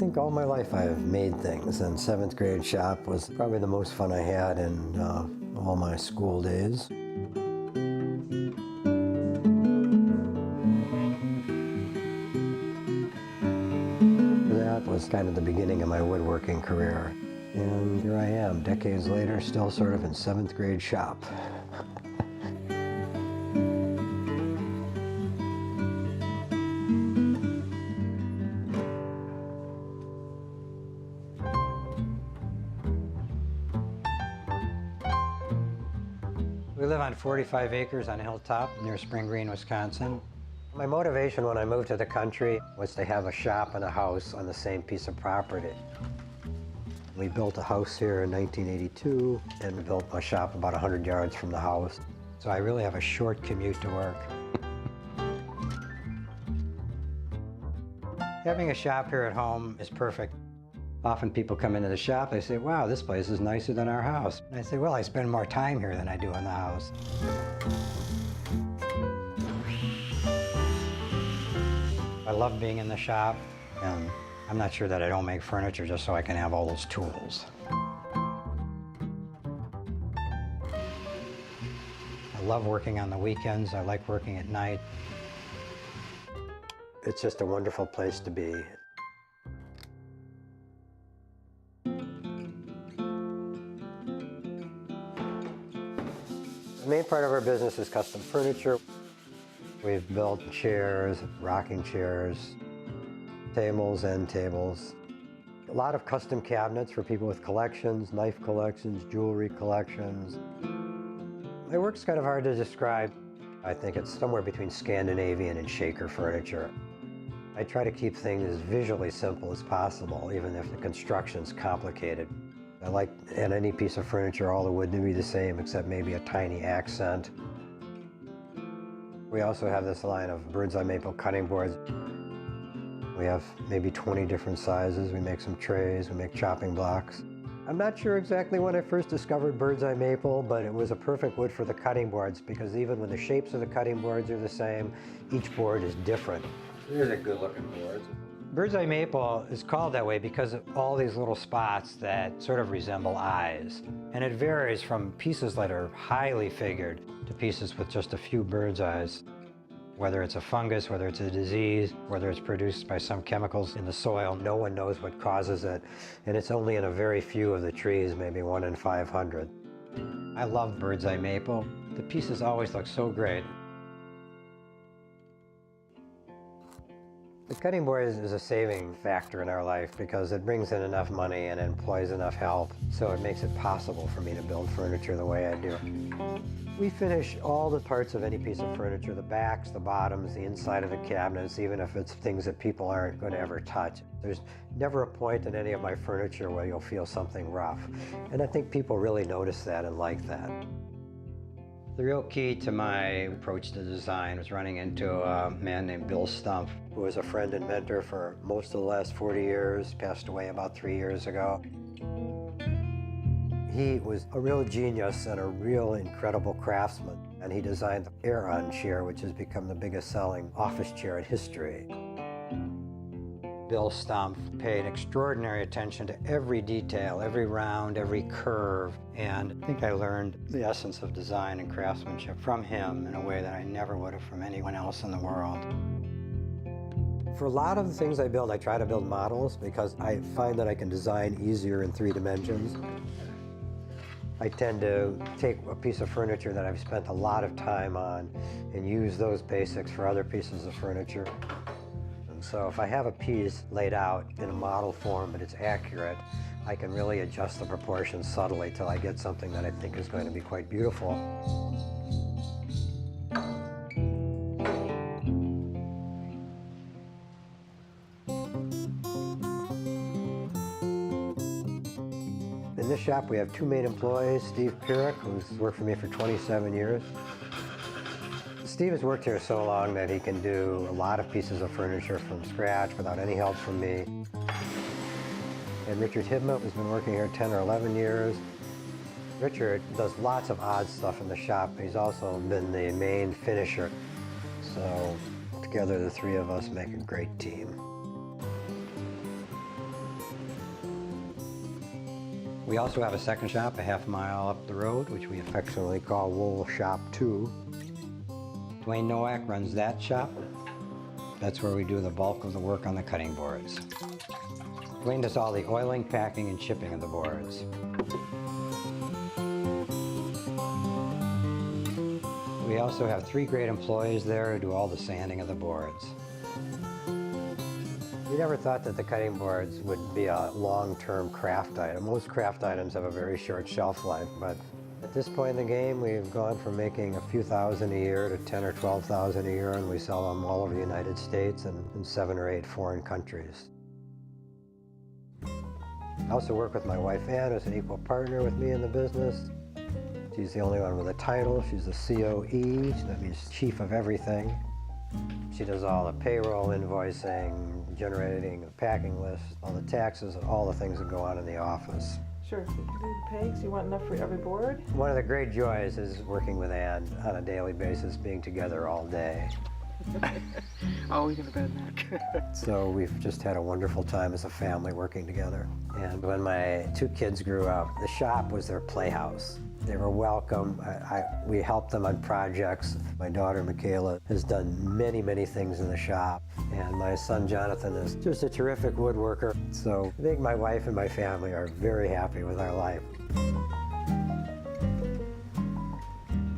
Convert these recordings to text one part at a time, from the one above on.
think all my life I've made things, and 7th grade shop was probably the most fun I had in all my school days. That was kind of the beginning of my woodworking career. And here I am, decades later, still sort of in 7th grade shop. We live on 45 acres on a hilltop near Spring Green, Wisconsin. My motivation when I moved to the country was to have a shop and a house on the same piece of property. We built a house here in 1982, and we built a shop about 100 yards from the house. So I really have a short commute to work. Having a shop here at home is perfect. Often people come into the shop, they say, wow, this place is nicer than our house. And I say, well, I spend more time here than I do in the house. I love being in the shop, and I'm not sure that I don't make furniture just so I can have all those tools. I love working on the weekends. I like working at night. It's just a wonderful place to be. The main part of our business is custom furniture. We've built chairs, rocking chairs, tables, end tables. A lot of custom cabinets for people with collections, knife collections, jewelry collections. My work's kind of hard to describe. I think it's somewhere between Scandinavian and shaker furniture. I try to keep things as visually simple as possible, even if the construction's complicated. I like in any piece of furniture all the wood to be the same, except maybe a tiny accent. We also have this line of bird's eye maple cutting boards. We have maybe 20 different sizes. We make some trays, we make chopping blocks. I'm not sure exactly when I first discovered bird's eye maple, but it was a perfect wood for the cutting boards, because even when the shapes of the cutting boards are the same, each board is different. Here's a good looking board. Bird's eye maple is called that way because of all these little spots that sort of resemble eyes. And it varies from pieces that are highly figured to pieces with just a few bird's eyes. Whether it's a fungus, whether it's a disease, whether it's produced by some chemicals in the soil, no one knows what causes it. And it's only in a very few of the trees, maybe 1 in 500. I love bird's eye maple. The pieces always look so great. The cutting board is a saving factor in our life because it brings in enough money and employs enough help, so it makes it possible for me to build furniture the way I do. We finish all the parts of any piece of furniture, the backs, the bottoms, the inside of the cabinets, even if it's things that people aren't going to ever touch. There's never a point in any of my furniture where you'll feel something rough, and I think people really notice that and like that. The real key to my approach to design was running into a man named Bill Stumpf, who was a friend and mentor for most of the last 40 years, passed away about 3 years ago. He was a real genius and a real incredible craftsman, and he designed the Aeron chair, which has become the biggest selling office chair in history. Bill Stumpf paid extraordinary attention to every detail, every round, every curve, and I think I learned the essence of design and craftsmanship from him in a way that I never would have from anyone else in the world. For a lot of the things I build, I try to build models because I find that I can design easier in 3 dimensions. I tend to take a piece of furniture that I've spent a lot of time on and use those basics for other pieces of furniture. So if I have a piece laid out in a model form but it's accurate, I can really adjust the proportions subtly till I get something that I think is going to be quite beautiful. In this shop we have 2 main employees, Steve Pierick, who's worked for me for 27 years. Steve has worked here so long that he can do a lot of pieces of furniture from scratch without any help from me. And Richard Hibma has been working here 10 or 11 years. Richard does lots of odd stuff in the shop. He's also been the main finisher. So together the 3 of us make a great team. We also have a second shop a half mile up the road, which we affectionately call Wool Shop 2. Dwayne Nowak runs that shop. That's where we do the bulk of the work on the cutting boards. Dwayne does all the oiling, packing, and shipping of the boards. We also have 3 great employees there who do all the sanding of the boards. We never thought that the cutting boards would be a long-term craft item. Most craft items have a very short shelf life, but at this point in the game, we've gone from making a few thousand a year to 10 or 12,000 a year, and we sell them all over the United States and in 7 or 8 foreign countries. I also work with my wife Ann, who's an equal partner with me in the business. She's the only one with a title. She's the COE, that means chief of everything. She does all the payroll, invoicing, generating the packing list, all the taxes, and all the things that go on in the office. Sure, so you can do the pegs. You want enough for every board? One of the great joys is working with Ann on a daily basis, being together all day. Oh, we can bet that. So we've just had a wonderful time as a family working together. And when my 2 kids grew up, the shop was their playhouse. They were welcome. We helped them on projects. My daughter, Michaela, has done many, many things in the shop. And my son, Jonathan, is just a terrific woodworker. So I think my wife and my family are very happy with our life.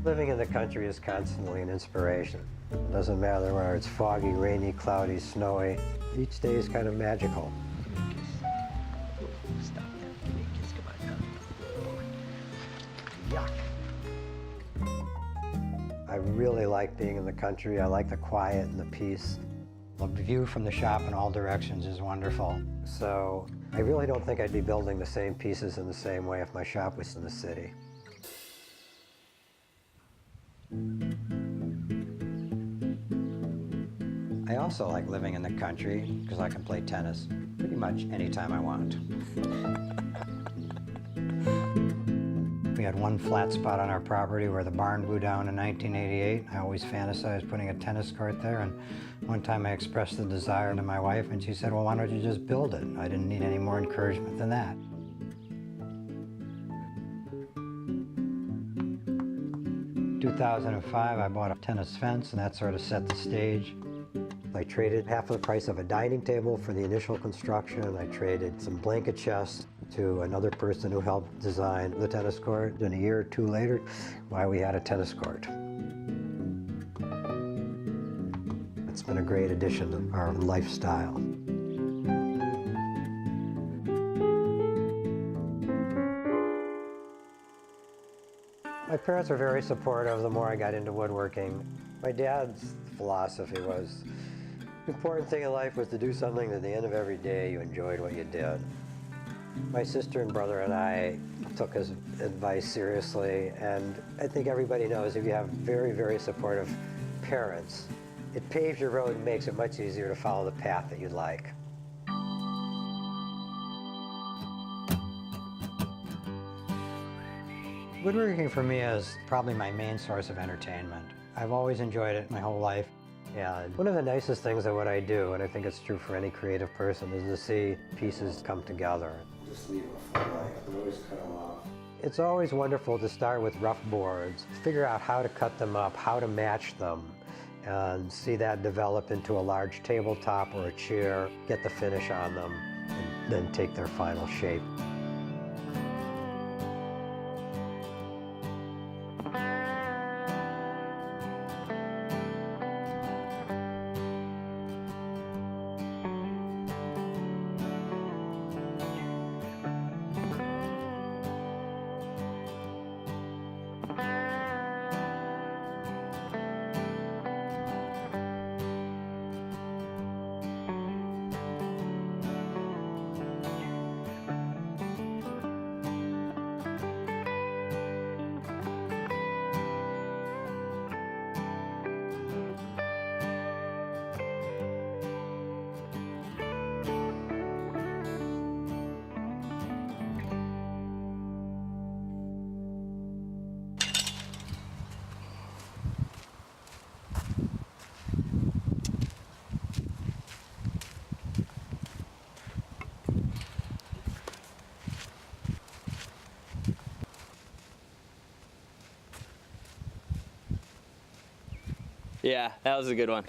Living in the country is constantly an inspiration. It doesn't matter whether it's foggy, rainy, cloudy, snowy. Each day is kind of magical. Yuck. I really like being in the country. I like the quiet and the peace. The view from the shop in all directions is wonderful. So I really don't think I'd be building the same pieces in the same way if my shop was in the city. I also like living in the country because I can play tennis pretty much anytime I want. We had one flat spot on our property where the barn blew down in 1988. I always fantasized putting a tennis court there, and one time I expressed the desire to my wife and she said, well, why don't you just build it? I didn't need any more encouragement than that. In 2005, I bought a tennis fence, and that sort of set the stage. I traded half of the price of a dining table for the initial construction. I traded some blanket chests to another person who helped design the tennis court. And a year or 2 later, why we had a tennis court. It's been a great addition to our lifestyle. My parents were very supportive the more I got into woodworking. My dad's philosophy was, the important thing in life was to do something that at the end of every day you enjoyed what you did. My sister and brother and I took his advice seriously, and I think everybody knows if you have very, very supportive parents, it paves your road and makes it much easier to follow the path that you'd like. Woodworking for me is probably my main source of entertainment. I've always enjoyed it my whole life. And one of the nicest things of what I do, and I think it's true for any creative person, is to see pieces come together. Just leave a full life, I always cut them off. It's always wonderful to start with rough boards, figure out how to cut them up, how to match them, and see that develop into a large tabletop or a chair, get the finish on them, and then take their final shape. Yeah, that was a good one.